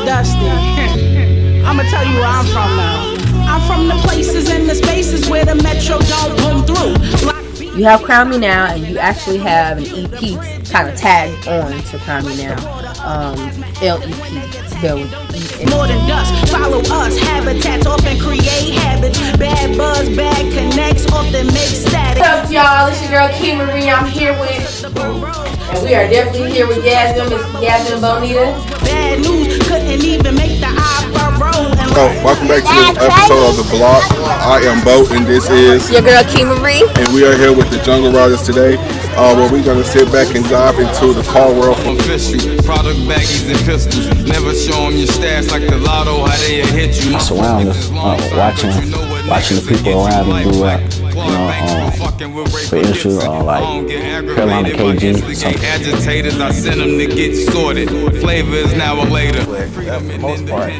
dusty. I'ma tell you where I'm from now. I'm from the places and the spaces where the metro don't boom through. You have Crown Me Now, and you actually have an EP kind of tagged on to Crown Me Now. LEP, spelled E-P. More than dust, follow us. Habitats often create habits. Bad buzz, bad connects often make static. What's up, y'all? It's your girl Key Marie. I'm here with, and we are definitely here with Yasmin, Miss Yasmin Bonita. Bad news couldn't even make the iPhone roll. Welcome back to this episode of The Block. I am Bo, and this is your girl Key Marie. And we are here with the Jungle Rydaz today, where we're going to sit back and dive into the car world. Official product baggies and pistols. Never show them your stats like the lotto, how they hit you. I surround us, watching the people around me do rap. For instance, like Carolina KG. Some agitators, I send them to get sorted. Flavor is now or later. For the most part,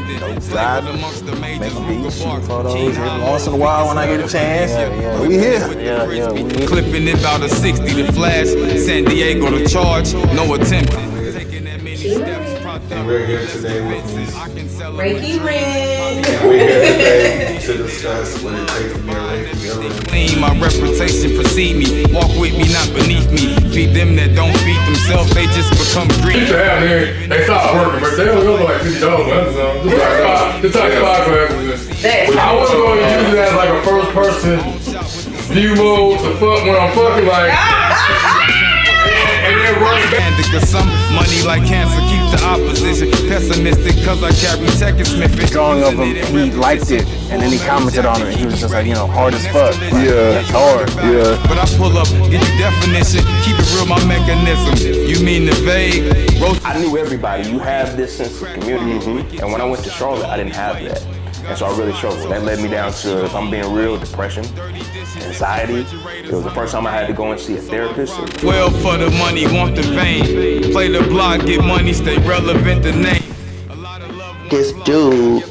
making beats, shooting photos. Every once in a while when I get a chance, we here. Yeah. Clipping it about a 60 to flash. San Diego to charge, no attempted. And we're here today with Miss Reiki Ring. And we're here today to discuss what it takes to be a Reiki. Clean, my reputation precede me. Walk with me, not beneath me. Feed them that don't feed themselves, they just become greedy. They stop working, but they only go for like $50 on Amazon. Just like $5 for Amazon. I wasn't going to use it as like a first person view mode to fuck when I'm fucking like. And then run back. Cause some money like cancer keep the opposition pessimistic, cause I carry tech and Smith. Drawing of him, he liked it, and then he commented on it. He was just like, hard as fuck. Like, yeah, it's hard. Yeah. But I pull up, give you definition, keep it real, my mechanism. You mean the vague? I knew everybody. You have this sense of community, and when I went to Charlotte, I didn't have that. And so I really struggled. That led me down to, if I'm being real, depression, anxiety. It was the first time I had to go and see a therapist. Well, for the money, want the fame. Play the block, get money, stay relevant, the name. This dude,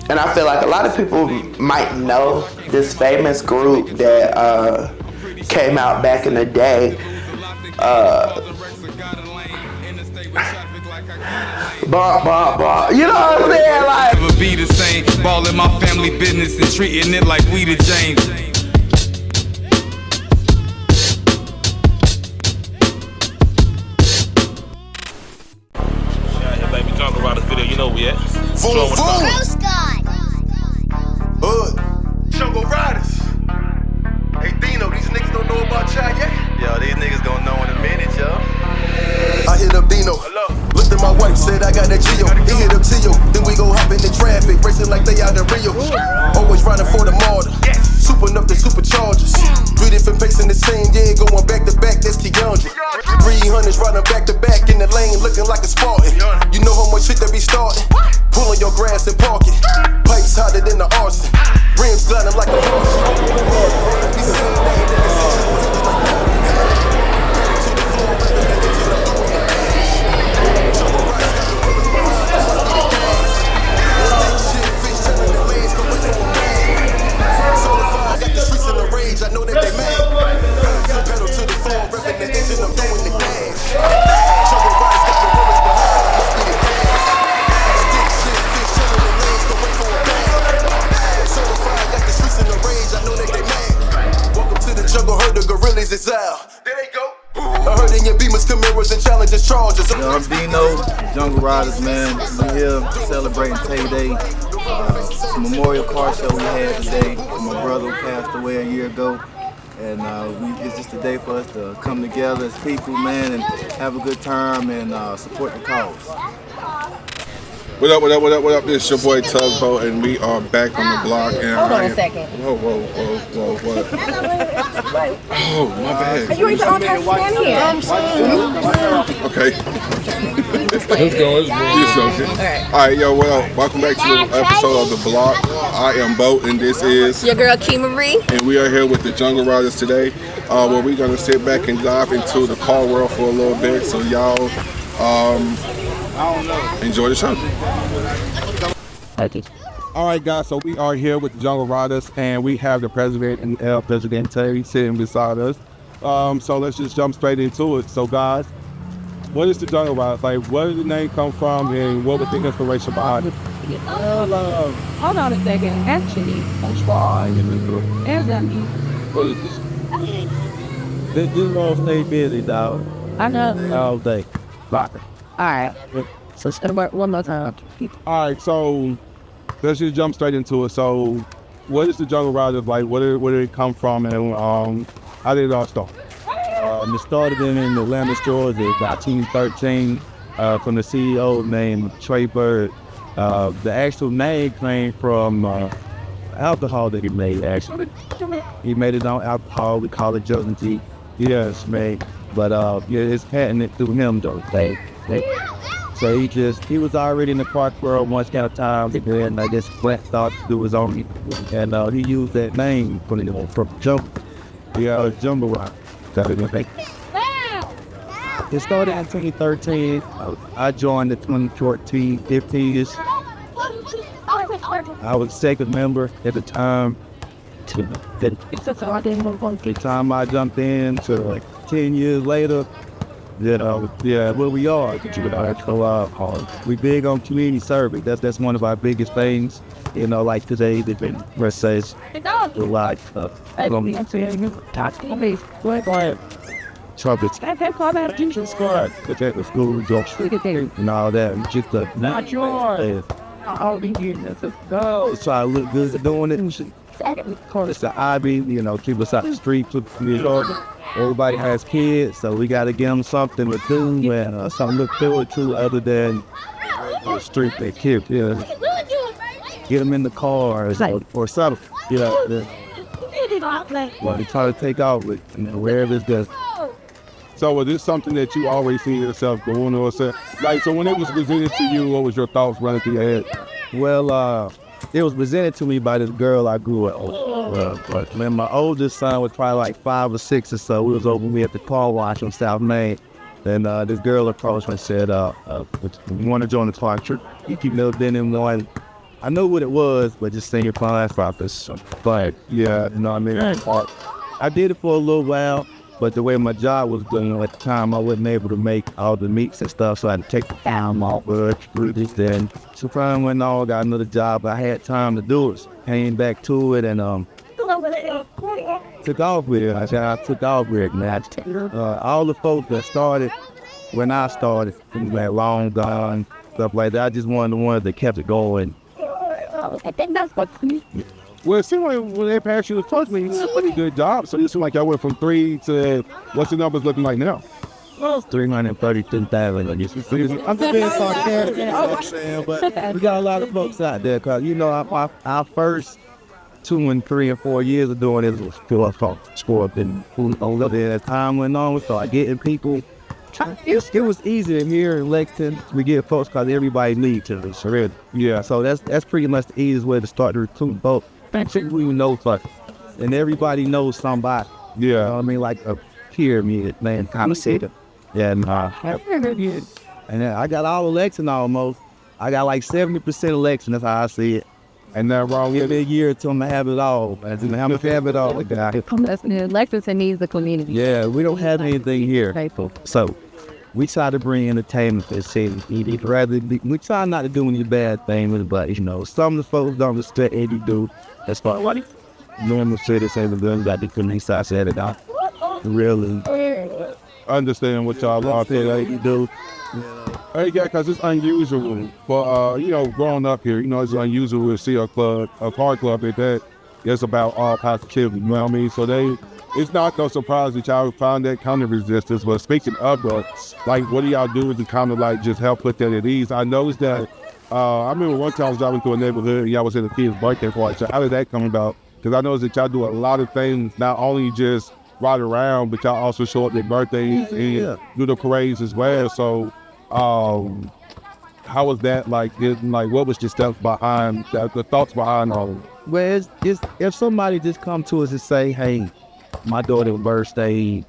and I feel like a lot of people might know this famous group that came out back in the day. You know what I'm saying? Like, never be the same. Ballin' my family business and treating it like we the James. Yeah, here, baby, Jungle Rydaz video. You know we at. Jungle Rydaz. Hey, Dino, these niggas don't know about y'all yet? Yo, these niggas gonna know in a minute, yo. I hit up Dino. Hello. Looked at my wife, said I got that Geo. He hit up Tio, then we go hop in the traffic, racing like they out in Rio. Always riding for the martyr, souping up the superchargers. 3 different pace in the same, yeah, going back to back, that's Keandra. 300s riding back to back in the lane, looking like a Spartan. You know how much shit they be starting? Pulling your grass and parking. Pipes hotter than the arson. Rims gliding like a I know that they mad. Pedal to the floor, repping the engine, I'm doing the gas. Jungle Rydaz got the runners behind, must be the gas. Stick shit, fish chillin' the lanes, go wait for a bag. Certified, got the streets in the rage, I know that they mad. Welcome to the jungle, heard the gorillas is out. There they go. I heard in your Beamers, Camaros, and Challenges charges. Yo, I'm Dino, Jungle Rydaz, man. We here celebrating Tay Day. It's a memorial car show we had today for my brother who passed away a year ago. And it's just a day for us to come together as people, man, and have a good time and support the cause. What up? This is your boy Tugboat, and we are back on the block. And Hold on a second. Whoa, what? Oh, my bad. You ain't the only person in here. Okay. Let's go. Alright, yo, what up? Welcome back to the episode of The Block. I am Bo, and this is your girl Key Marie. And we are here with the Jungle Rydaz today, where we're going to sit back and dive into the car world for a little bit. So y'all enjoy the show. Okay. All right, guys, so we are here with the Jungle Rydaz, and we have the president and El Presidente sitting beside us. So let's just jump straight into it. So, guys, what is the Jungle Riders? Like, where did the name come from, and what was the inspiration behind it? Hold on a second. Actually, This gonna stay busy, dog. I know. All day. Bye. Alright. So start one more time. All right, so let's just jump straight into it. So, what is the Jungle Riders like? Where did it come from, and how did it all start? It started in Atlanta, Georgia, in 1913, from the CEO named Trey Bird. The actual name came from alcohol that he made, actually. He made it on alcohol. We call it Joe G. Yes, made. But yeah, it's patented through him, though. So he was already in the park world once kind of time, and I guess Brett started to do his own. And he used that name from Jumbo. Yeah, Jumbo Rock. It started in 2013. I joined in 2014, 15 I was second member at the time. The time I jumped in, so like 10 years later, yeah, where we are. We big on community service. That's one of our biggest things. You know, like today, they've been recessed a lot of trumpets. Squad, the school jobs, and all that. Just the not yours. So I look good at doing it. It's the hobby, you know, keep us out the street. Everybody has kids, so we got to give them something to do and something to look forward to other than the street they keep. Yeah. Get them in the car or something, you know. Well, they try to take off with, you know, wherever it's good. So was this something that you always see yourself doing, or so when it was presented to you, what was your thoughts running through your head? Well, it was presented to me by this girl I grew up with. But when my oldest son was probably like 5 or 6 or so, we was over me at the car wash on South Main. And this girl approached me and said, "You want to join the car trip?" You keep little denim knowing. I knew what it was, but just saying your class about this. But yeah, you know what I mean? I did it for a little while, but the way my job was going at the time, I wasn't able to make all the meats and stuff, so I had to take the time off. Then, so finally went on, got another job. I had time to do it. Came back to it and took off with it. I took off with it, man. All the folks that started when I started, like long gone, stuff like that. I just one of the ones that kept it going. Well, it seemed like when they passed you the first meeting, you did a pretty good job. So it seemed like y'all went from 3 to, what's the numbers looking like now? Well, 332,000. I'm just being sarcastic, you know what I'm saying? But we got a lot of folks out there, because, you know, our first 2 and 3 and 4 years of doing this was fill up sport. And as time went on, we started getting people. It was easier here in Lexington. We get folks because everybody needs to. Really. Yeah. So that's pretty much the easiest way to start to recruit folks. We know folks, and everybody knows somebody. Yeah. You know what I mean, like a pyramid, man, kind of set. Yeah. And I got all Lexington almost. I got like 70% of Lexington. That's how I see it. And that wrong. Give me a year until I'm gonna have it all. I'm gonna have it all. Lexington needs the community. Yeah, we don't have anything here. So we try to bring entertainment to the city. We try not to do any bad things, but you know, some of the folks don't respect anything you do. That's why normal citizens got the police outside it out. Really understand what y'all are saying you do. Hey, yeah, because it's unusual for, you know, growing up here, you know, it's unusual to see a car club like that. It's about all positivity, you know what I mean? So it's not no surprise that y'all found that kind of resistance. But speaking of that, like, what do y'all do to kind of like just help put that at ease? I noticed that, I remember one time I was driving through a neighborhood and y'all was at a kid's birthday party. So how did that come about? Because I noticed that y'all do a lot of things, not only just ride around, but y'all also show up their birthdays and do the parades as well. So, how was that like? What was the stuff behind the thoughts behind all of it? Well, it's if somebody just come to us and say, "Hey, my daughter's birthday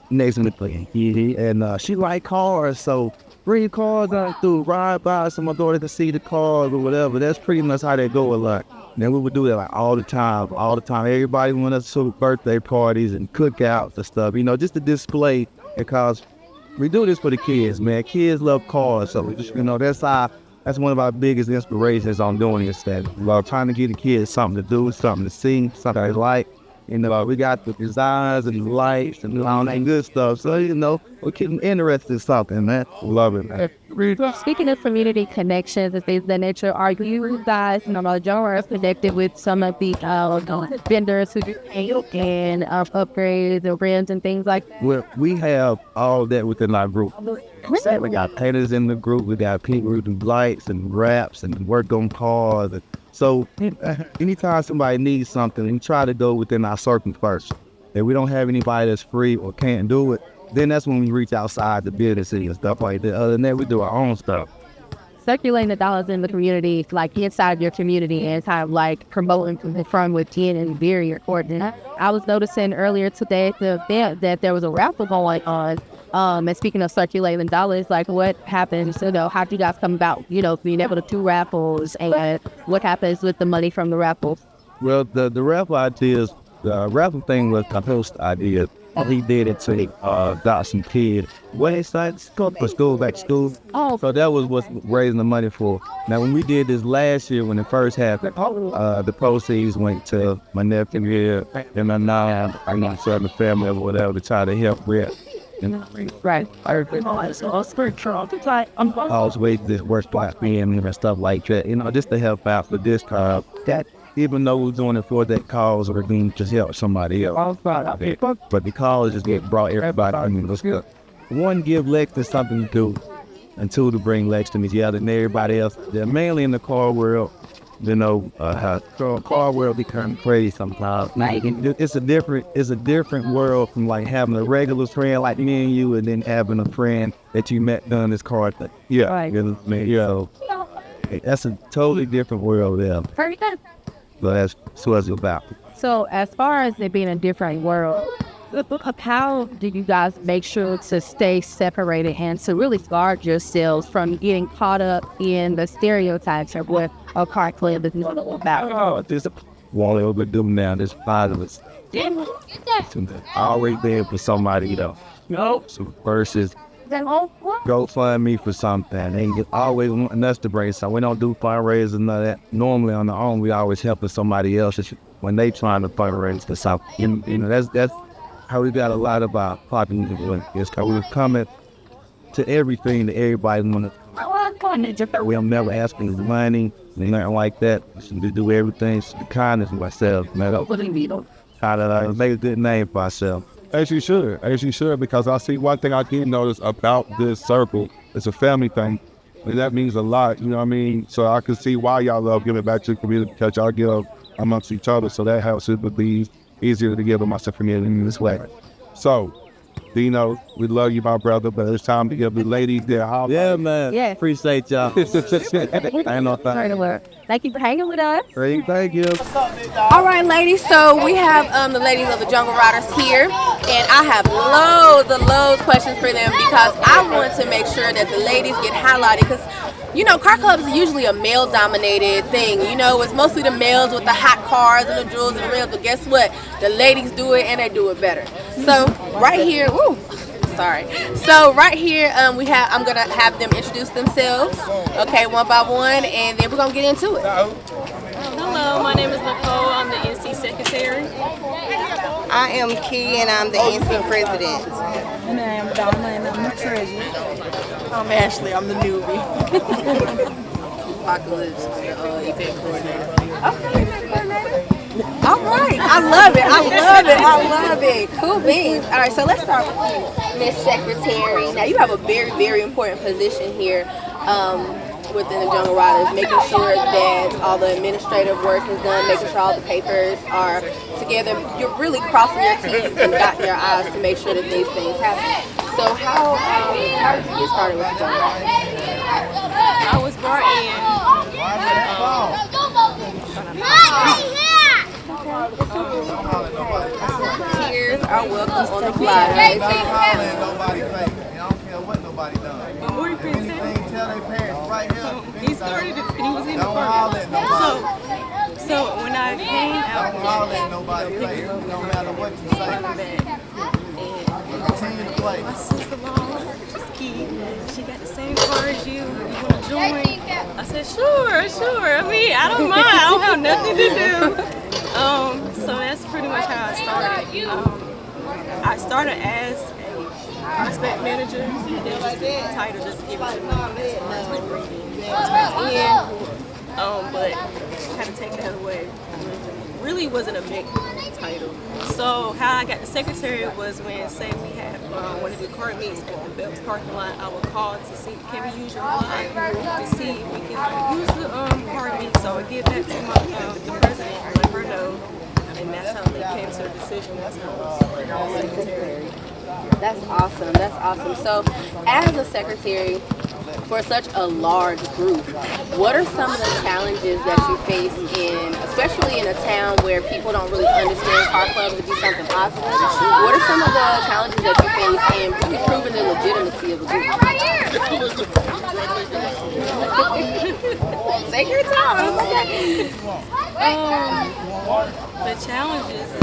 next in the play," and she like cars, so bring cars out through, ride by so my daughter can see the cars or whatever. That's pretty much how they go a lot. Then we would do that like all the time. Everybody went us to birthday parties and cookouts and stuff, you know, just to display, because we do this for the kids, man. Kids love cars, so that's one of our biggest inspirations on doing this. That love trying to get the kids something to do, something to see, something they like. We got the designs and the lights and all that good stuff. So, we're getting interested in something, man. Love it, man. Speaking of community connections and things of that nature, are you guys, genre connected with some of the vendors who do paint and upgrades and rims and things like that? Well, we have all that within our group. We got painters in the group. We got people who do lights and wraps and work on cars. So anytime somebody needs something, we try to go within our circle first. If we don't have anybody that's free or can't do it, then that's when we reach outside the business and stuff like that. Other than that, we do our own stuff. Circulating the dollars in the community, like inside of your community, and kind of like promoting from within is very important. I was noticing earlier today at the event that there was a raffle going on. And speaking of circulating dollars, like what happens, how do you guys come about, being able to do raffles, and what happens with the money from the raffles? Well, the raffle ideas, the raffle thing was the host idea. He did it to adopt some kids. For school, back to school. Oh. So that was what's raising the money for. Now, when we did this last year, when it first happened, the proceeds went to my nephew here and my now, I'm not sure the family or whatever to try to help with. Right. Always this work black men and stuff like that, just to help out with this cause. That even though we're doing it for that cause or being just help somebody else. But the cause just get brought everybody. Let's go. One, give Lexington something to do, and two, to bring Lexington together and everybody else. They're mainly in the car world. Car world be kind of crazy sometimes. It's a different world from like having a regular friend like me and you, and then having a friend that you met doing this car thing. Yeah, right. So that's a totally different world there. But that's what it's about. So as far as it being a different world, how do you guys make sure to stay separated and to really guard yourselves from getting caught up in the stereotypes of what a car club is all about? There's a wall over them now. There's five of us. Always there for somebody, So versus go fund me for something. They always wanting us to bring something. We don't do fundraisers and none of that. Normally on our own, we always helping somebody else when they trying to fundraise for something. That's how we got a lot of our popular because we're coming to everything that everybody want to. We don't never ask for money, nothing like that. We do everything to kindness of ourselves, man. Try to make a good name for ourselves. As you should, because I see one thing I did notice about this circle. It's a family thing, and that means a lot, you know what I mean? So I can see why y'all love giving back to the community, because y'all give amongst each other, so that helps it be easier to give amongst the community in this way. So, Dino, we love you, my brother, but it's time to give the ladies their house. Yeah, man. Yeah. Appreciate y'all. Ain't no thing. Thank you for hanging with us. Thank you. All right, ladies. So we have the ladies of the Jungle Riders here, and I have loads of questions for them because I want to make sure that the ladies get highlighted because, car clubs are usually a male-dominated thing. It's mostly the males with the hot cars and the jewels and the rims, but guess what? The ladies do it, and they do it better. So right here, So right here, I'm gonna have them introduce themselves, okay, one by one, and then we're gonna get into it. Hello, my name is Nicole. I'm the NC secretary. I am Key, and I'm the NC president. And I am Donna, and I'm the treasurer. I'm Ashley. I'm the newbie. Apocalypse, the event coordinator. All right, I love it. Cool beans. All right, so let's start with you, Miss Secretary. Now you have a very, very important position here within the Jungle Riders, making sure that all the administrative work is done, making sure all the papers are together. You're really crossing your T's and dotting your I's to make sure that these things happen. So how did you get started with the Jungle Riders? I was brought in. Tears are welcome on the fly. I don't care what nobody done. Tell their parents right here. He started it and he was in the park. So when I came out, my sister-in-law, Key, she got the same car as you. You want to join? I said, sure. I mean, I don't mind. I don't have nothing to do. So that's pretty much how I started. I started as a prospect manager. They just gave me the title just to give it to me. But had to take that away. Really wasn't a big title. So how I got the secretary was when, say we have one of the car meets at the Bell's parking lot, I would call to see, can we use your lot to see if we can use the car meet. So I would give that to the president and let her know. And that's how they came to a decision. That's how I was secretary. That's awesome. That's awesome. So as a secretary for such a large group, what are some of the challenges that you face in, especially in a town where people don't really understand car clubs to be something positive? What are some of the challenges that you face in really proving the legitimacy of a group? Take your time. The challenges is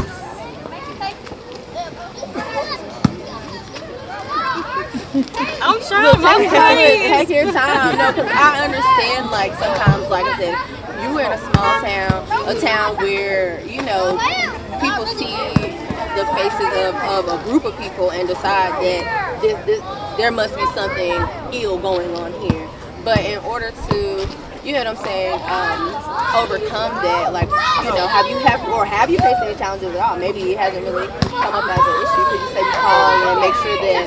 I'm trying. Take your time. No, because I understand, like, sometimes, like I said, you were in a small town, a town where, you know, people see the faces of a group of people and decide that there must be something ill going on here. But in order to, you know what I'm saying, overcome that, like, you know, have you faced any challenges at all? Maybe it hasn't really come up as an issue. Could you say you call and make sure that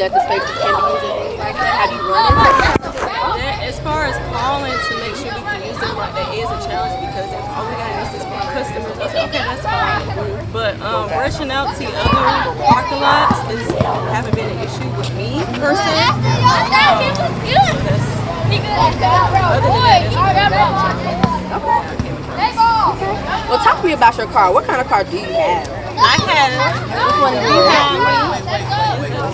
the spaces can be used and things like that? Have you run into that? As far as calling to make sure we can use them, like, that is a challenge because if all we got is for customers, I said, okay, that's fine. But rushing out to other parking lots haven't been an issue with me per se. Well, talk to me about your car. What kind of car do you have? I have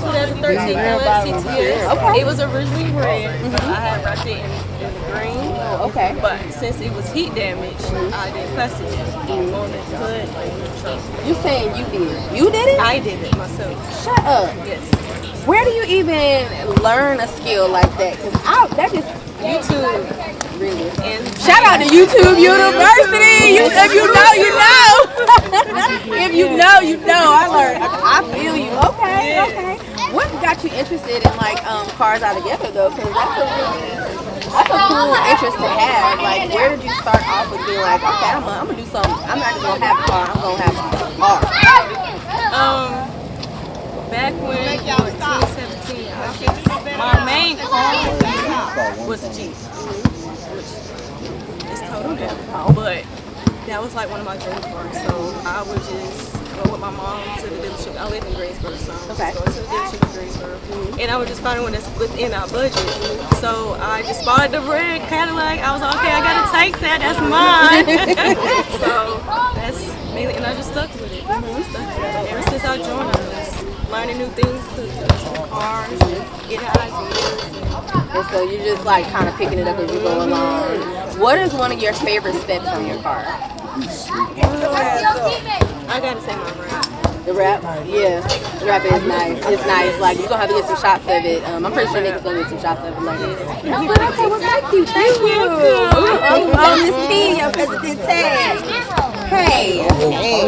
2013 CTS. Okay. It was originally red. I had wrapped it in the green. Oh, okay. But since it was heat damage, I did plastic it on the hood and the truck. You're saying you did? You did it? I did it myself. Shut up. Yes. Where do you even learn a skill like that? Because that just YouTube. Really. And shout out to YouTube University. If you know, you know. If you know, you know. I learned. I feel you. Okay. What got you interested in, like, cars altogether though? Because that's a cool interest to have. Like, where did you start off with being like, okay, I'm gonna do something. I'm not just gonna have a car. I'm gonna have a car. Back when 2017, my main car was a Jeep. It's total now, but that was like one of my dream cars. So I would just go with my mom to the dealership. I live in Greensboro, so I would just go to the dealership in Greensboro, and I would just find one that's within our budget. So I just bought the red Cadillac. I was like, okay, I gotta take that. That's mine. So that's mainly, and I just stuck with it. Ever since I joined, I was learning new things to cars, and getting ideas. And so you're just like kind of picking it up as you go along. What is one of your favorite steps on your car? I gotta say my rap. The rap? Yeah. The rap is nice. It's nice. Like, you're gonna have to get some shots of it. I'm pretty sure niggas gonna get some shots of it later. Okay, well, thank you. Thank you. Miss Key, El Presidente. Hey.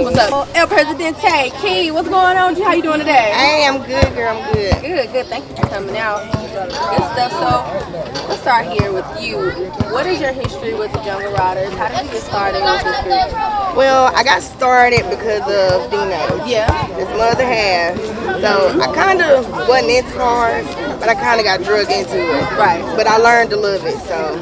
What's up? El Presidente. Key, what's going on? How you doing today? Hey, I'm good, girl. I'm good. Good. Thank you for coming out. Good stuff. So, let's start here with you. What is your history with the Jungle Riders? How did you get started with this group? Well, I got started because of Dino. Yeah. His mother half. So I kind of wasn't into cars, but I kind of got drugged into it. Right. But I learned to love it, so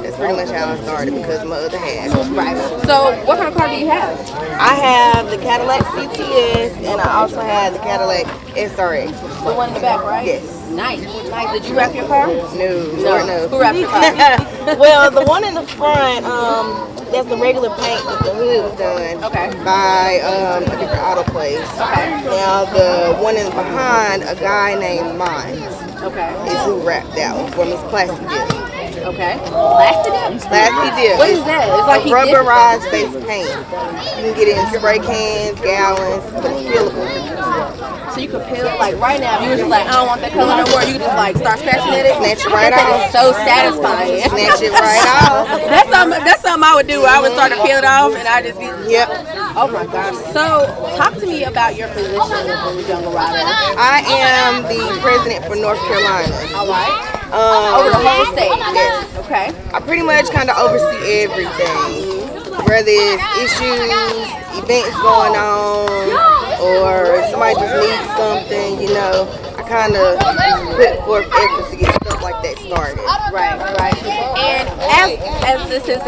that's pretty much how I started because of my other half. Right. So what kind of car do you have? I have the Cadillac CTS, and I also have the Cadillac SRX. The one in the back, right? Yes. Nice. Did you wrap your car? No. Who wrapped your car? Well, the one in the front, that's the regular paint, but the hood was done by a different auto place. Okay. Now the one in behind, a guy named Mines, is who wrapped that one for Miss Plastic Gift. Okay. Plastic dip? Plastic dip. What is that? It's like he rubberized face paint. You can get it in spray cans, gallons, but it's peelable. So you can peel, like right now, if you were just like, I don't want that color no more, you can just like start scratching at it. Snatch it right That off. is so satisfying. Snatch it right off. That's something I would do. I would start to peel it off and I just be. Yep. Oh my gosh. So talk to me about your position in the Jungle Riders. I am the president for North Carolina. All right. Over the whole state. Yes. Okay. I pretty much kind of oversee everything. Whether it's issues, events going on, or somebody just needs something, you know, I kind of put forth efforts to get stuff like that started. Right. And as this is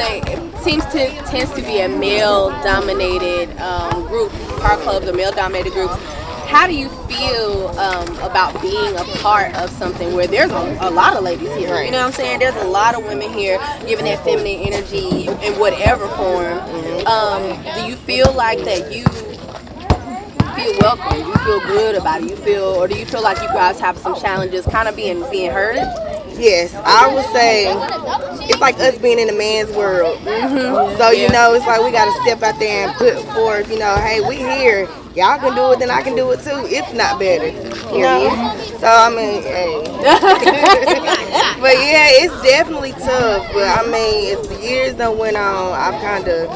tends to be a male-dominated group, car clubs are male-dominated groups. How do you feel about being a part of something where there's a lot of ladies here? Right. You know what I'm saying? There's a lot of women here giving that feminine energy in whatever form. Do you feel like that you feel welcome? You feel good about it? Or do you feel like you guys have some challenges kind of being heard? Yes, I would say it's like us being in a man's world. So, you know, it's like we got to step out there and put forth, you know, hey, we here. Y'all can do it, then I can do it too, if not better. You know? So, I mean, hey. But yeah, it's definitely tough. But I mean, as the years that went on, I've kind of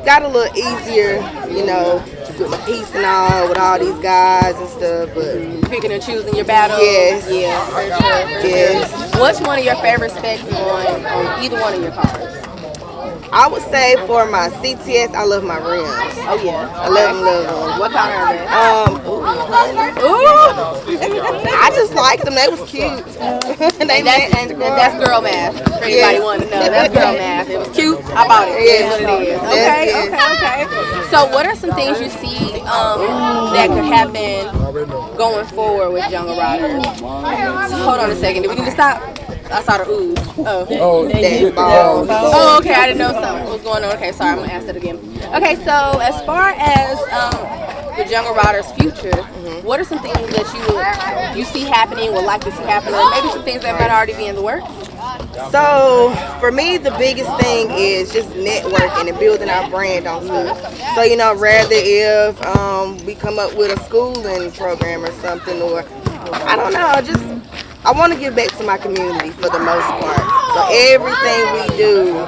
got a little easier, you know, with my peace and all, with all these guys and stuff. But picking and choosing your battles. Yes. Yeah, for sure. Yes. What's one of your favorite specs on either one of your cars? I would say for my CTS, I love my rims. Oh yeah, I love them. What kind are they? I just liked them. They was cute. That's girl math. For anybody wanting to know, that's girl math. It was cute. I bought it. Yes. That's what it is. Okay. So, what are some things you see that could happen going forward with Jungle Riders? Hold on a second. Do we need to stop? I saw the ooze. Oh, okay. I didn't know something was going on. Okay, sorry. I'm gonna ask that again. Okay, so as far as the Jungle Riders' future, what are some things that you see happening, would like to see happen, or maybe some things that might already be in the works? So for me, the biggest thing is just networking and building our brand on stuff. So, you know, rather if we come up with a schooling program or something, or I don't know, I want to give back to my community for the most part. So everything we do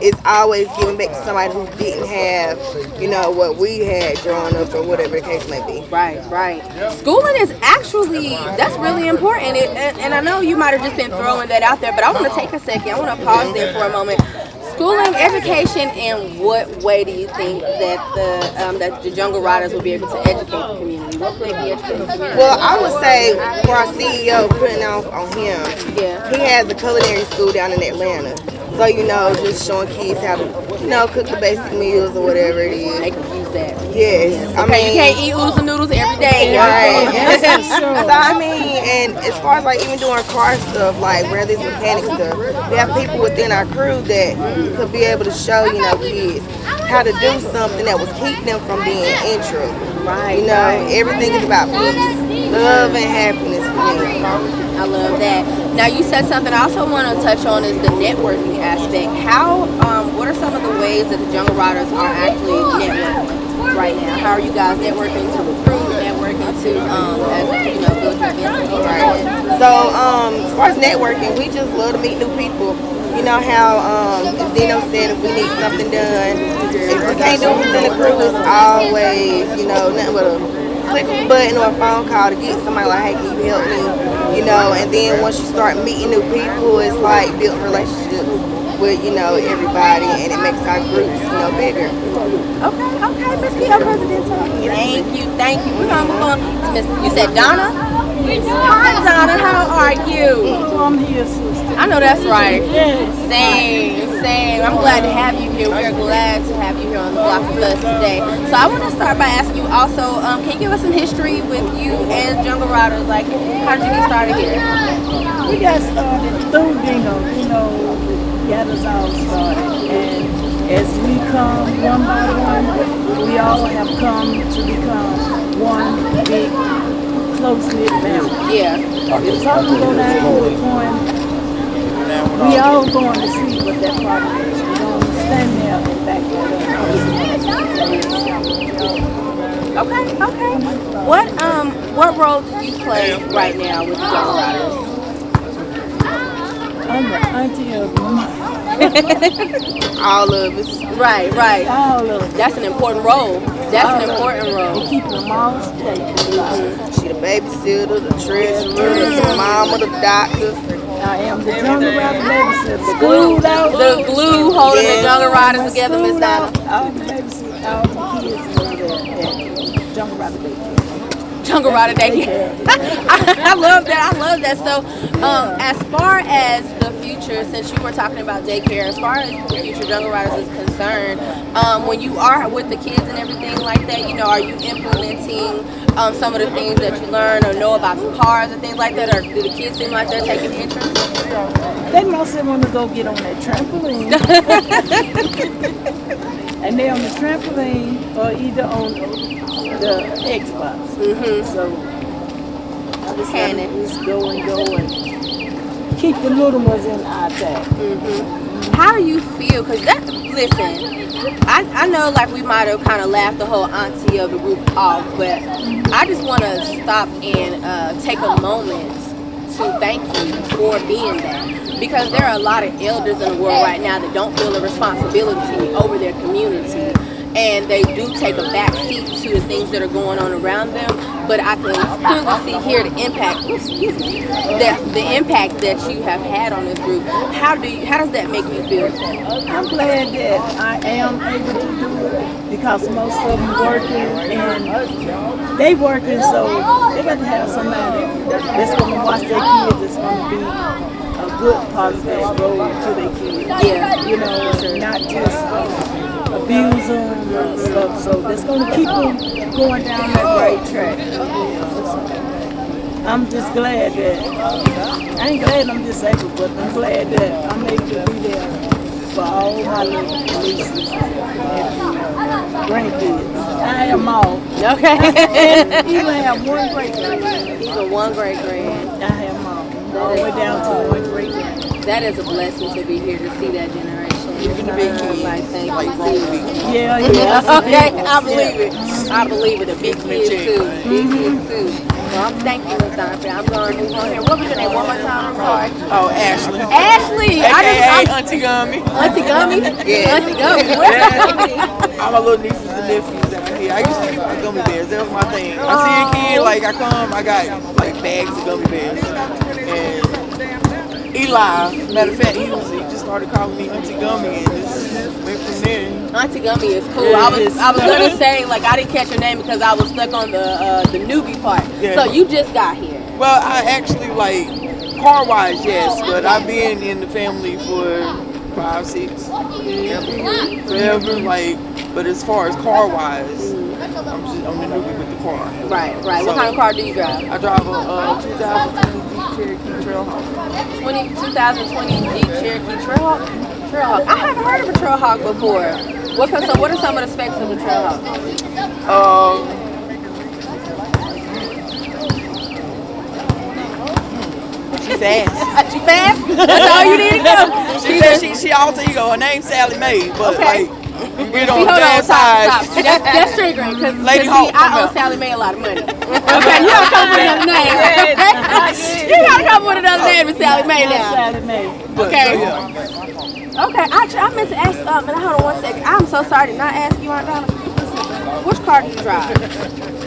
is always giving back to somebody who didn't have, you know, what we had growing up or whatever the case may be. Right. Schooling is actually, that's really important. And I know you might have just been throwing that out there, but I want to take a second. I want to pause there for a moment. Schooling, education, in what way do you think that the Jungle Riders will be able to educate the community? What will they be educating the community? Well, I would say for our CEO, putting off on him, he has a culinary school down in Atlanta. So, you know, just showing kids how to, you know, cook the basic meals or whatever it is. They can use that. Yes. I mean, you can't eat oodles and noodles every day. Right. So, I mean, and as far as like even doing car stuff, like whether it's mechanic stuff, we have people within our crew that could be able to show, you know, kids how to do something that would keep them from being intro. Right. You know, everything is about peace, love, and happiness for me. I love that. Now you said something I also want to touch on is the networking aspect. What are some of the ways that the Jungle Riders are actually networking right now? How are you guys networking to recruit, networking to, as you know, build your business? Right. So, as far as networking, we just love to meet new people. You know how, as Dino said, if we need something done, if we can't do it within the crew, it's always, you know, nothing but a click of a button or a phone call to get somebody like, hey, can you help me? You know, and then once you start meeting new people, it's like building relationships with, you know, everybody, and it makes our groups, you know, bigger. Okay, Miss Kia President. Thank you. We're gonna move on to Miss. You said Donna? Hi, Donna. How are you? I'm here, sister. I know that's right. Yes. Same. I'm glad to have you here. We're glad to have you here on the block with us today. So I want to start by asking you also, can you give us some history with you and Jungle Riders? Like, how did you get started here? We got started through Dino. Got us all started. And as we come one by one, we all have come to become one big, close-knit family. Yeah. If something go down to the point We all going to see what that problem is. We're going to stand there and back that up. Okay. What role do you play right now with the Jungle Riders? I'm the auntie of them. All of us. Right. All of them. That's an important role. That's an important role. Keeping them all straight. She the babysitter, the treasurer, the mama, the doctor. I am the Jungle Rider babysitter. The glue holding the Jungle Riders together, Miss Donna. All the babysitters, all the kids over there at Jungle Rider Daycare. Jungle Rider Daycare. I love that. So, as far as the future, since you were talking about daycare, as far as the future Jungle Riders is concerned, when you are with the kids and everything like that, are you implementing some of the things that you learn or know about the cars and things like that, or do the kids seem like they're taking interest? They mostly want to go get on that trampoline. And they're on the trampoline or either on the Xbox. So I just have to just go and keep the little ones in eye tag. How do you feel? Because listen, I know like we might have kind of laughed the whole auntie of the group off, but I just want to stop and take a moment to thank you for being that. Because there are a lot of elders in the world right now that don't feel a responsibility over their community. And they do take a back seat to the things that are going on around them. But I can clearly see here the impact, the impact that you have had on this group. How does that make you feel? I'm glad that I am able to do it because most of them working and they working, so they got to have somebody that's going to watch their kids. That's going to be a good positive role to their kids. Not just abuse them and stuff. So that's going to keep them going down that right track. I'm just glad that, I ain't glad I'm disabled, but I'm glad that I'm able to be there for all my little nieces and grandkids. I have them all. Okay. And even have one great grand. Even one great grand. I have them all. All the way down to one great grand. That is a blessing to be here to see that generation. Even the big kids, like Yeah. Okay, I believe it. The big kids too. Well, thank you, Miss Donna. I'm going to move on here. What was your name one more time? I'm sorry. Oh, Ashley. Ashley. AKA Auntie Gummy. Auntie Gummy? Yeah. Auntie Gummy. What's that Gummy? All my little nieces and nephews out here. I used to get my gummy bears. That was my thing. I see a kid, like I got like bags of gummy bears. And Eli, matter of fact, he just started calling me Auntie Gummy, and just went from there. Auntie Gummy is cool. I was gonna say, like, I didn't catch your name because I was stuck on the newbie part. Yeah. So you just got here. Well, I actually car wise, yes, but I've been in the family for 5, 6, forever. But as far as car wise, I'm the newbie with the car. Right. So, what kind of car do you drive? I drive a 2020 Jeep Cherokee Trailhawk. 2020 Jeep Cherokee Trailhawk. I haven't heard of a Trailhawk before. What are some of the specs of the Trailhawk? She's fast. She fast? That's all you need to know. She also, her name's Sally Mae, but you get on the bad side. See, that's triggering because Lady Hawk. I owe Sally Mae a lot of money. Okay, you gotta come up with another name. You gotta come up with another name for Sally Mae now. Sally Mae. Okay. Okay, I meant to ask, but hold on one second. I'm so sorry to not ask you, Aunt Donna. Which car do you drive?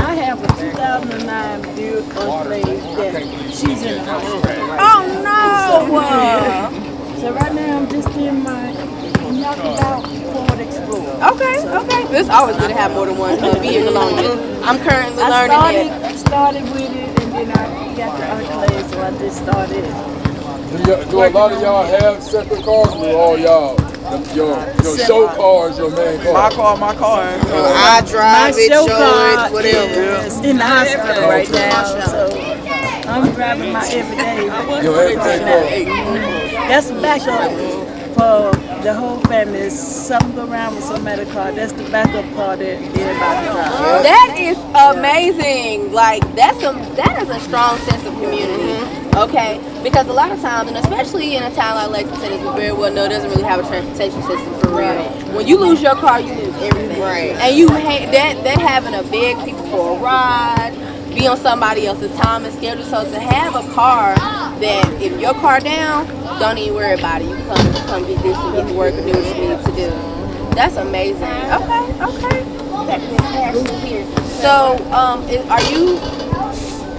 I have a 2009 Buick Enclave that she's in the hospital. Oh no! So right now I'm just in my knockabout Ford Explorer. Okay. It's always good to have more than one vehicle on you. I'm currently learning it. I started with it and then I got the Enclave, so I just started. Do a lot of y'all have separate cars with all y'all? Your show cars, your main car? My car. I drive it, show it, whatever. It's in the hospital right now, so I'm driving my everyday. Your everyday car. That's backup for the whole family. If something go around with some medical car, that's the backup car that everybody drives. That is amazing. Like that is a strong sense of community. Okay. Because a lot of times, and especially in a town like Lexington, as we very well know, doesn't really have a transportation system for real. When you lose your car, you lose everything. Right. And you hate that having to beg people for a ride, be on somebody else's time and schedule. So to have a car that if your car down, don't even worry about it. You come get this and get to work and do what you need to do. That's amazing. Okay. That's here. So, are you,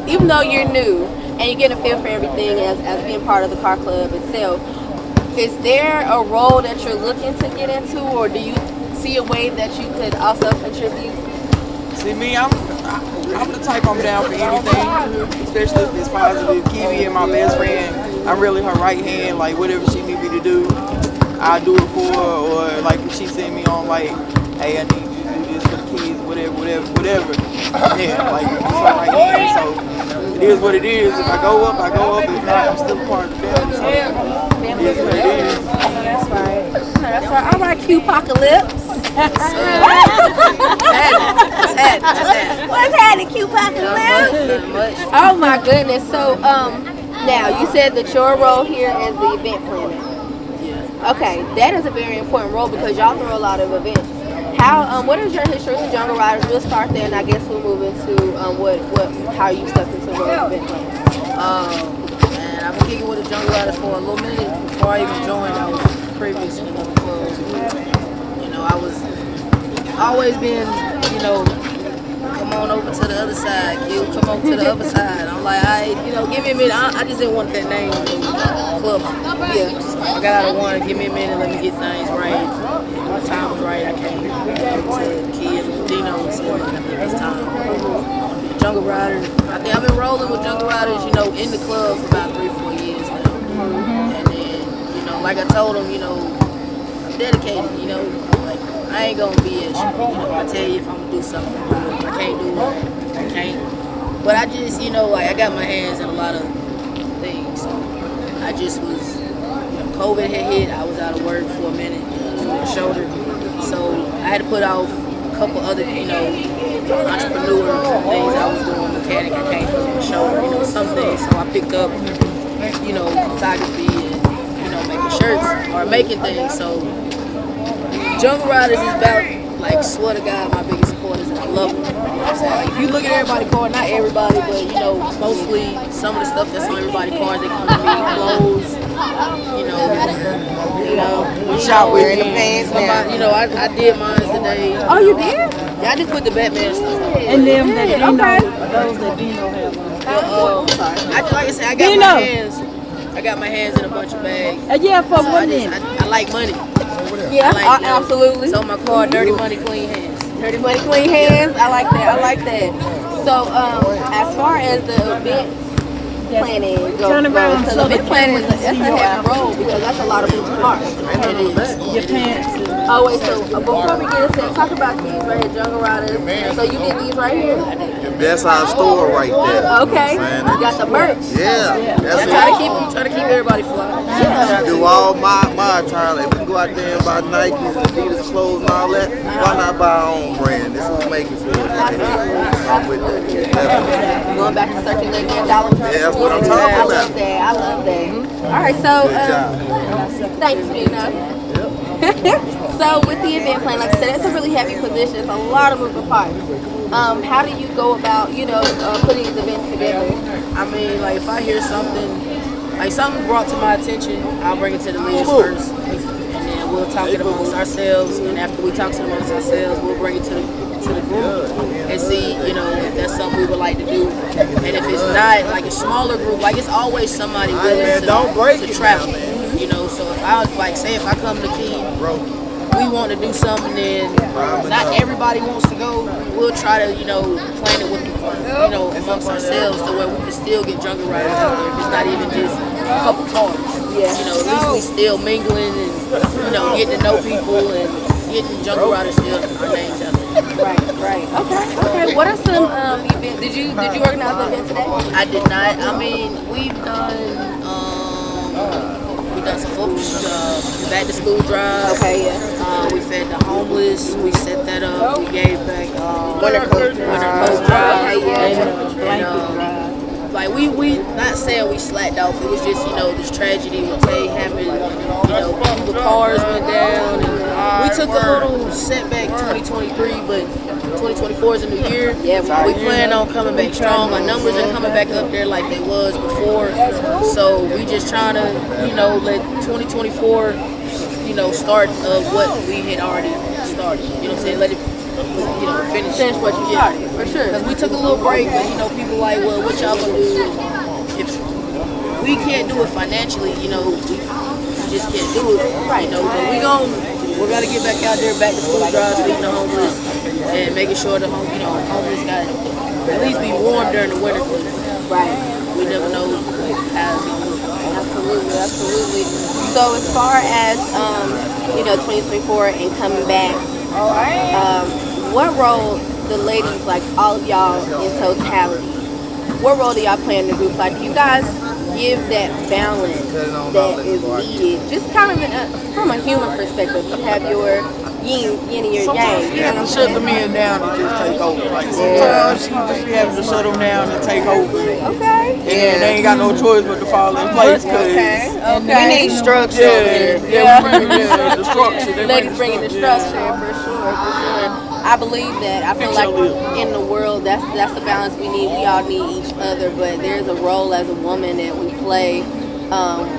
even though you're new and you get a feel for everything as being part of the car club itself, is there a role that you're looking to get into, or do you see a way that you could also contribute? See me, I'm the type, I'm down for anything, especially if it's positive. Kiwi and my best friend, I'm really her right hand. Like whatever she need me to do, I'll do it for her. Or like if she send me on like, hey, I need you to do this for the kids, whatever. Yeah, like it's her right hand. So it is what it is. If I go up, I go up. If not, I'm still part of the family. So it is what it is. That's right. That's right. All right, Q-pocalypse. What's happening, Q-pocalypse? Oh my goodness. So, now you said that your role here is the event planner. Okay, that is a very important role because y'all throw a lot of events. What is your history with Jungle Riders? We'll start there, and I guess we'll move into how you stepped into the role of event planner. And I've been kicking with the Jungle Riders for a little minute. Before I even joined, I was previous in another club. You know, I was always been, come on over to the other side, kid, come over to the other side. I'm like, give me a minute. I just didn't want that name club. Yeah. So I got out of one, give me a minute, let me get things right. When the time was right, I came to Kid and Dino and said, it's time. Jungle Riders. I think I've been rolling with Jungle Riders, in the club for about 3-4 years now. And then, like I told them, I'm dedicated, like I ain't gonna be I tell you if I'm gonna do something, if I can't do it, I can't. But I just, I got my hands in a lot of things. So I just was, COVID had hit, I was out of work for a minute for my shoulder. So I had to put off a couple other, entrepreneur things I was doing, mechanic, I can't put on my shoulder, some things. So I picked up, photography and, making shirts or making things. So Jungle Riders is about, swear to God, my biggest supporters, and I love them. You know what I'm saying? Like, if you look at everybody's card, not everybody, but, mostly some of the stuff that's on everybody's cards, they come to me, clothes, we shop wearing the pants now. I did mine today. Oh, you did? Yeah, I just put the Batman stuff on. And them that Dino, those that Dino have on. Like I said, I got my hands in a bunch of bags. For so I like money. Yeah, absolutely. So my card, dirty money, clean hands. Dirty money, clean hands. I like that. So, as far as the event planning goes, because event planning is that's a heavy role because that's a lot of moving parts. Your pants. Oh wait, so before we get into talk about these right here, Jungle Riders. So you did these right here. That's our store right there. Okay, you got the merch. Yeah, that's try to keep everybody fly. Yeah. Do all my attire. Like we can go out there and buy Nikes, Adidas clothes, and all that. Why not buy our own brand? This is making sure that going back to circulating that dollar. Yeah, that's what I'm talking about. I love that. All right, so thanks, Gina. So with the event plan, like I said, it's a really heavy position. It's a lot of moving parts. How do you go about, putting these events together? I mean, like if I hear something brought to my attention, I'll bring it to the leaders first, and then we'll talk it amongst ourselves. And after we talk it amongst ourselves, we'll bring it to the group and see, if that's something we would like to do. And if it's not, like a smaller group, like it's always somebody willing to travel. So if I if I come to Key, we want to do something, then not everybody wants to go. We'll try to, plan it with, amongst ourselves to where we can still get Jungle Riders out there. If it's not even just a couple cars. Yeah. At least we still mingling and, getting to know people and getting Jungle Riders still our names out there. Right. Okay. What are some events? Did you organize an event today? I did not. I mean, we've done some back to school drive. Okay, yeah. We fed the homeless. We set that up. We gave back winter coat drive. Okay, yeah. And, like we I not saying we slacked off. It was just, you know, this tragedy with Tay happened. You know, the cars went down. And we took a little setback 2023, but 2024 is a new year. Yeah, we plan on coming back strong. Our numbers are coming back up there like they was before. So we just trying to, you know, let 2024, you know, start what we had already started. You know what I'm saying? Let it, you know, finish what you started, for sure. Because we took a little break, but you know, people like, well, what y'all gonna do if we can't do it financially? You know, we just can't do it, right? You know, but we're gonna get back out there, back to school drives, feeding the homeless, and making sure the homeless got at least be warm during the winter. Right. We never know how it's gonna look. Absolutely, absolutely. So as far as you know, 2024 and coming back, what role the ladies, like all of y'all in totality, what role do y'all play in the group? Like, do you guys give that balance that is needed, just kind of from a human perspective? You have your yin and your yang. You have to shut the men down and just take over. Like sometimes you just be having to shut them down and take over. Okay. And they ain't got no choice but to fall in place. Okay. We need structure. Yeah, the structure. Ladies bringing the structure, for sure, for sure. I believe that. I feel like in the world, that's the balance we need. We all need each other, but there's a role as a woman that we play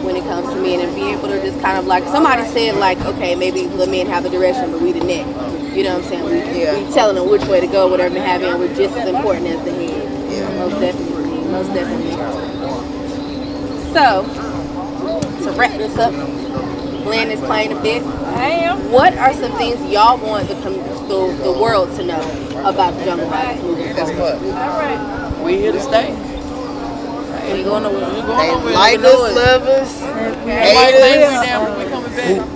when it comes to men, and be able to just kind of like, somebody said like, okay, maybe the men have the direction, but we the neck. You know what I'm saying? We telling them which way to go, whatever have you, and we're just as important as the head. Yeah. Most definitely. Most definitely. So, to wrap this up, Glenn is playing a bit. I am. What are some things y'all want the world to know about the Jungle Ridaz moving forward? All right. We here to stay. They like us, love us, hate us.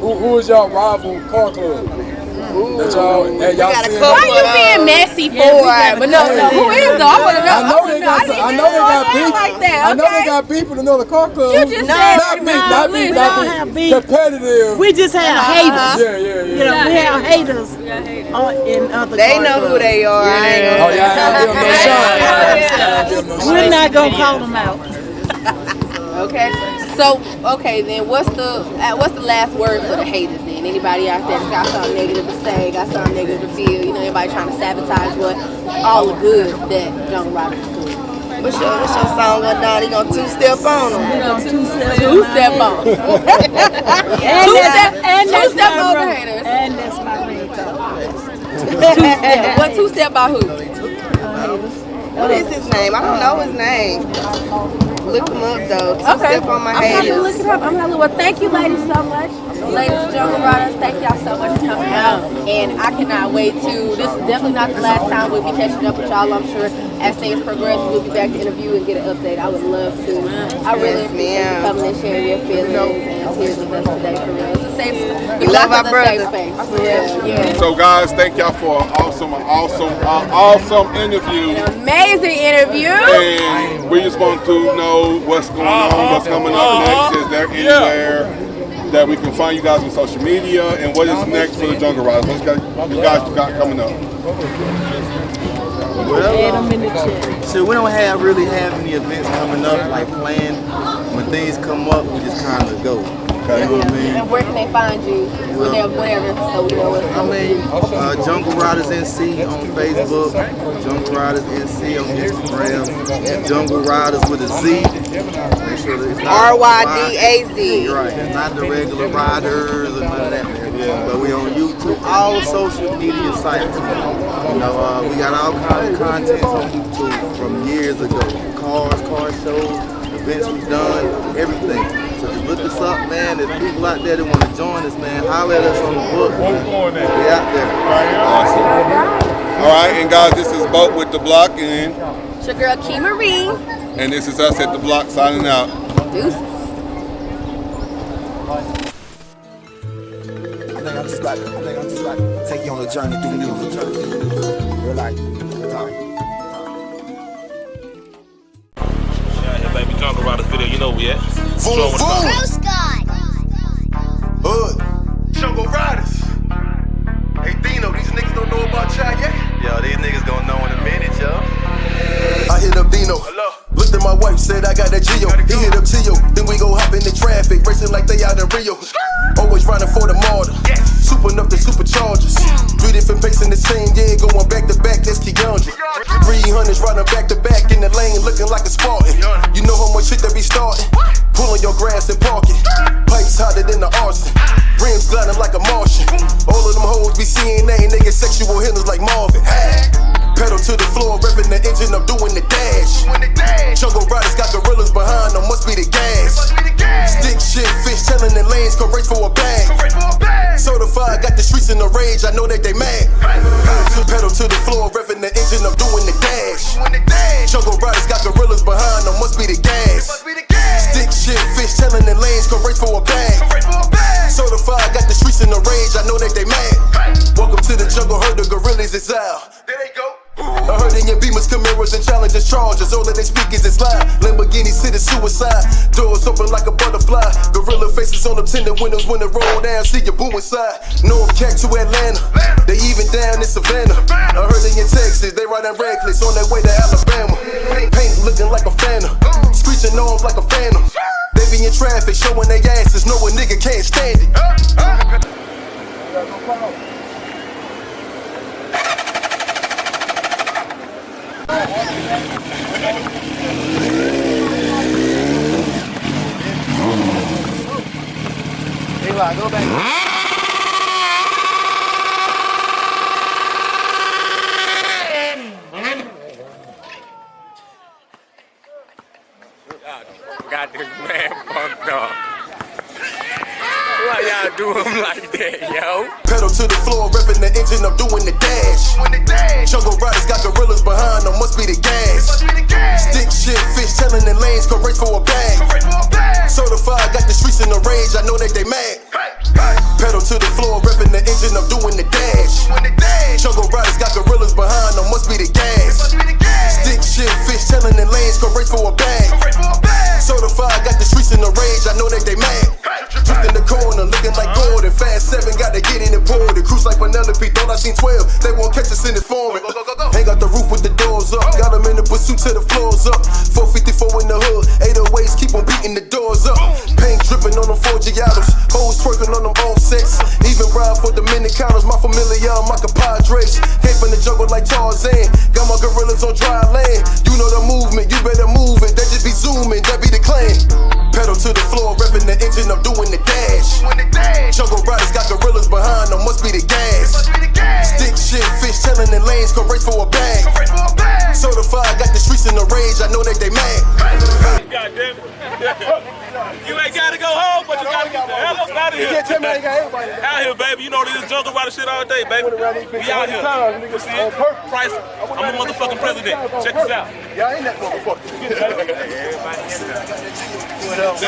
Who is y'all rival car club? That y'all seen? Why you being messy for? But no, who is though? I want to know. I know they got beef. Like that, I know they got beef with another car club. You just said not beef. Competitive. We just have haters. Yeah. You know, we have haters in other They know who they are. I ain't gonna say. We're not gonna call them out. Okay. So, then what's the last word for the haters then? Anybody out there that's got something negative to say, got something negative to feel, you know, anybody trying to sabotage all the good that Jungle Ridaz is doing? What's your song going down? He gonna two-step on them. Two-step on them. Two-step on the haters. And that's my ringtone. Two-step. What two-step by who? What is his name? I don't know his name. Look him up though. Two-step on my haters. I'm gonna look it up. Well, thank you, ladies, so much. Ladies and Jungle Ridaz, thank y'all so much for coming out. And I cannot wait to. This is definitely not the last time we'll be catching up with y'all. I'm sure as things progress, we'll be back to interview and get an update. I would love to. I really appreciate you coming and sharing your feelings and tears with us today, for real. It's a safe. We love our brother. Yeah. So guys, thank y'all for an awesome interview. An amazing interview. And we just want to know what's going on, what's coming up next. Is there anywhere that we can find you guys on social media, and what is next for the Jungle Ridaz? What you guys got coming up? Well, so we don't really have any events coming up like planned. When things come up, we just kind of go. Okay, you know what I mean? And where can they find you? Whenever, so we know what's Jungle Ridaz NC on Facebook, Jungle Ridaz NC on Instagram, Jungle Ridaz with a Z. Make sure that it's not RYDAZ. Right, it's not the regular riders or none of that. But we on YouTube, all social media sites. You know, we got all kinds of content on YouTube from years ago. Car shows, events we've done, everything. So just look us up, man. There's people out there that want to join us, man. Holler at us on the book. We out there. Awesome. All right, and guys, this is Boat with the Block, and it's your girl Key Marie. And this is us at the Block signing out. Deuces. I think I'm just about to take you on a journey through music. Real life. Yeah, baby, Jungle Ridaz video, you know we at. Boom. Hood. Jungle Ridaz. Hey, Dino, these niggas don't know about y'all yet? Yo, these niggas gonna know in a minute, yo. I hit up Dino. Hello. Looked at my wife, said I got that that Geo. He hit up Tio, then we go hop in the traffic, racing like they out in Rio. Always running for the martyr, souping up the superchargers. 3 different paces in the same year, going back to back, that's Keandra. 300s riding back to back in the lane, looking like a Spartan. You know how much shit they be starting? Pulling your grass and parking. Pipes hotter than the arson. Rims gliding like a Martian. All of them hoes be seeing that and they get sexual healers like Marvin. Pedal to the floor, revving the engine, I'm doing the dash. Jungle riders got gorillas behind them, must be the gas. Stick shit, fish telling the lanes, go race for a bag. Certified, got the streets in the rage, I know that they mad. Pedal to the floor, revving the engine, I'm doing the dash. Jungle riders got gorillas behind them, must be the gas. Stick shit, fish telling the lanes, go race for a bag. Certified, got the streets in the rage, I know that they mad. Welcome to the jungle, heard the gorillas is out. There they go. I heard in your Beamers, Camaros, and Challengers, Chargers. All that they speak is it's loud. Lamborghini City suicide. Doors open like a butterfly. Gorilla faces on them tinted windows when they roll down. See your boo inside. North Cat to Atlanta. They even down in Savannah. I heard in your Texas, they riding reckless on their way to Alabama. Paint looking like a phantom. Screeching arms like a phantom. They be in traffic, showing their asses. Know a nigga can't stand it. Eli, go back. Got this man fucked up. Why y'all do him like that, yo? Pedal to the floor, revving the engine, I'm doing the dash. Jungle riders got gorillas behind them, must be the gas. Stick shit, fish telling the lanes, go race for a bag. Certified, got the streets in the rage, I know that they mad. Pedal to the floor, revving the engine, I'm doing the dash. Jungle riders got gorillas behind them, must be the gas. Stick shit, fish telling the lanes, go race for a bag. Certified, got the streets in the rage, I know that they mad. Drift in the corner, looking like Gordon. Fast 7, got to get in and pour it. Cruise like Penelope, thought I seen 12. They won't catch us in the foreign. Hang out the roof with the doors up. Got them in the pursuit till the floors up. 454 in the hood, 808s keep on beating the doors up. Paint dripping on them 4 Giados. Hoes twerking on them offsets. Even ride for Dominicanos, my familiar, my compadres. Came from the jungle like Tarzan. Got my gorillas on dry land. You know the movement, you better move it. They just be zooming, that be the claim. Pedal to the floor, revving the engine, I'm doing the dash. Jungle riders got gorillas behind them, must be the gas. Stick shit, fish telling the lanes, go race for a bag. Certified, got the streets in the rage, I know that they mad. God damn it. You ain't gotta go home, but you gotta get the hell up out of here. Out here, baby. You know this jungle rider shit all day, baby. We out here. You see it? Price. I'm a motherfucking president. Check this out. Y'all ain't that motherfucker. Everybody else.